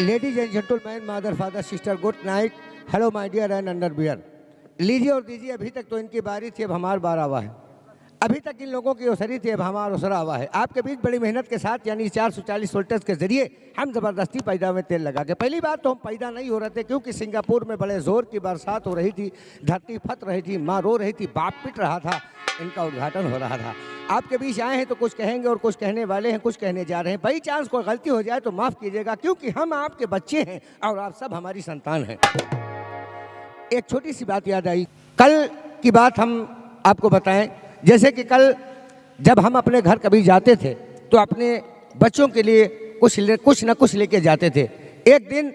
Ladies and gentleman, mother father sister, good night, hello my dear and underwear. लीजिए और दीजिए, अभी तक तो इनकी बारी थी, अब हमारा बार आवा है। अभी तक इन लोगों की ओसरी थी, अब हमारा ओसरा आवा है। आपके बीच बड़ी मेहनत के साथ यानी 440 वोल्टेज के जरिए हम ज़बरदस्ती पैदा में तेल लगा के, पहली बात तो हम पैदा नहीं हो रहे थे क्योंकि सिंगापुर में बड़े ज़ोर की बरसात हो रही थी, धरती फट रही थी, माँ रो रही थी, बाप पिट रहा था, इनका उद्घाटन हो रहा था। आपके बीच आए हैं तो कुछ कहेंगे और कुछ कहने वाले हैं, कुछ कहने जा रहे हैं। बाई चांस कोई गलती हो जाए तो माफ़ कीजिएगा, क्योंकि हम आपके बच्चे हैं और आप सब हमारी संतान हैं। एक छोटी सी बात याद आई, कल की बात हम आपको बताएं। जैसे कि कल जब हम अपने घर कभी जाते थे तो अपने बच्चों के लिए कुछ न कुछ लेके जाते थे। एक दिन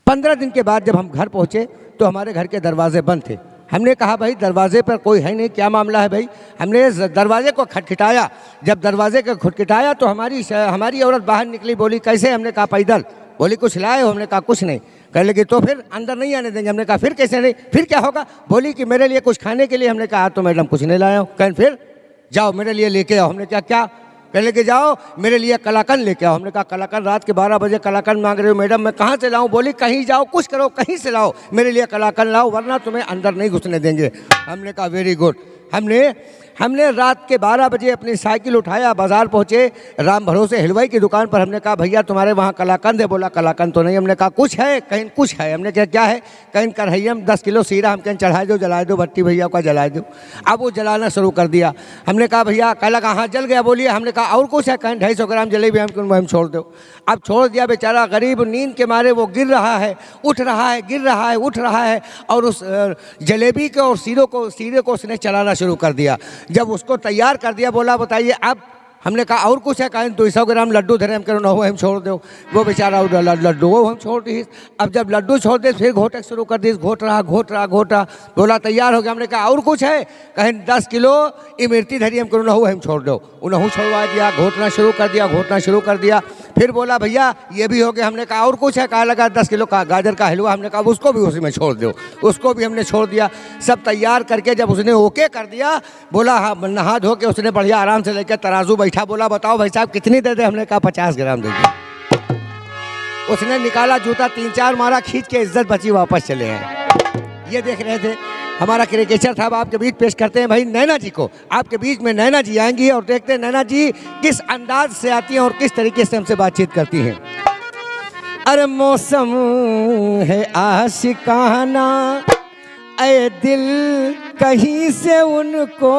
15 दिन के बाद जब हम घर पहुंचे तो हमारे घर के दरवाजे बंद थे। हमने कहा भाई दरवाजे पर कोई है नहीं, क्या मामला है भाई। हमने दरवाजे को खटखटाया, जब दरवाजे को खटखटाया तो हमारी औरत बाहर निकली, बोली कैसे। हमने कहा पैदल। बोली कुछ लाए हो। हमने कहा कुछ नहीं। कह लगी तो फिर अंदर नहीं आने देंगे। हमने कहा फिर कैसे नहीं, फिर क्या होगा। बोली कि मेरे लिए कुछ खाने के लिए। हमने कहा तो मैडम कुछ नहीं लाया हूँ। कहें फिर जाओ मेरे लिए लेके आओ। हमने क्या क्या कह लेके जाओ मेरे लिए कलाकंद लेके आओ। हमने कहा कलाकंद, रात के 12 बजे कलाकंद मांग रहे हो मैडम, मैं कहाँ से लाऊं। बोली कहीं जाओ, कुछ करो, कहीं से लाओ, मेरे लिए कलाकंद लाओ वरना तुम्हें अंदर नहीं घुसने देंगे। हमने कहा वेरी गुड। हमने रात के 12 बजे अपनी साइकिल उठाया, बाजार पहुँचे, राम भरोसे हलवाई की दुकान पर। हमने कहा भैया तुम्हारे वहाँ कलाकंद है। बोला कलाकंद तो नहीं। हमने कहा कुछ है। कहीं कुछ है। हमने कहा क्या है। कहीं कढ़ैया में 10 किलो सीरा हम कहीं चढ़ा दो, जला दो, भट्टी भैया का जला दो। अब वो जलाना शुरू कर दिया। हमने कहा भैया, कह लगा हाँ जल गया। बोलिए। हमने कहा और कुछ है। कहीं 250 ग्राम जलेबी हम छोड़ दो। अब छोड़ दिया। बेचारा गरीब नींद के मारे वो गिर रहा है, उठ रहा है, गिर रहा है, उठ रहा है, और उस जलेबी के और सीरे को उसने चलाना शुरू कर दिया। जब उसको तैयार कर दिया, बोला बताइए अब। हमने कहा और कुछ है। कहीं 200 ग्राम लड्डू धरे। हम करो ना हो हम छोड़ दो। वो बेचारा लड्डू वो हम छोड़ दी। अब जब लड्डू छोड़ दे फिर घोटक शुरू कर दी। घोट रहा। बोला तैयार हो गया। हमने कहा और कुछ है। कहीं 10 किलो इमरती धरी। हम करो ना हो हम छोड़ दो। उन्होंने छोड़वा दिया। घोटना शुरू कर दिया। फिर बोला भैया ये भी हो गया। हमने कहा और कुछ है। कहा लगा 10 किलो का गाजर का हलवा। हमने कहा उसको भी उसी में छोड़ दो। उसको भी हमने छोड़ दिया। सब तैयार करके जब उसने ओके कर दिया, बोला हाँ, नहा धो के उसने बढ़िया आराम से लेकर तराजू बैठा। बोला बताओ भाई साहब कितनी दे दे। हमने कहा 50 ग्राम दे दे। उसने निकाला जूता, 3-4 मारा, खींच के इज्जत बची, वापस चले आए। ये देख रहे थे हमारा क्रिकेटर साहब। आपके बीच पेश करते हैं भाई नैना जी को। आपके बीच में नैना जी आएंगी और देखते हैं नैना जी किस अंदाज से आती हैं और किस तरीके से हमसे बातचीत करती हैं। अरे मौसम है आशिकाना, ऐ दिल कहीं से उनको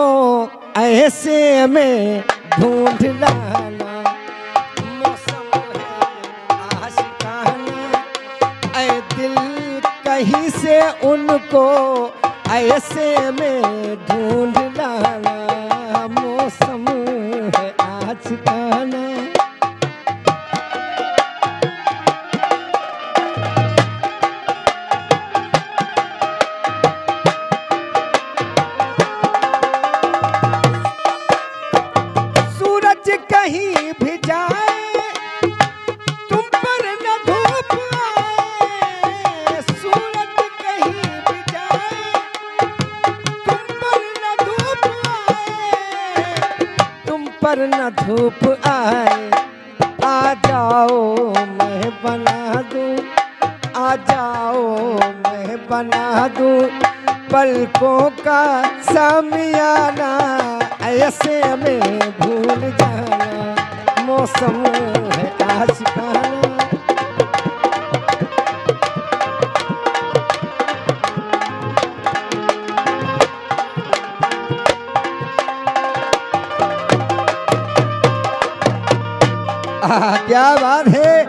ऐसे में ढूंढ लाना। मौसम है आशिकाना, ऐ दिल कहीं से उनको ऐसे में ढूंढ लाना। मौसम है आशिकाना। सूरज कहीं भी जाए तुम पर न धूप आए। सूरज कहीं भी जाए तुम पर न धूप आए। आ जाओ मैं बना दूं, आ जाओ मैं बना दूं पलकों का सामियाना। ऐसे में भूल जाना। मौसम है आशिकाना। क्या बात है।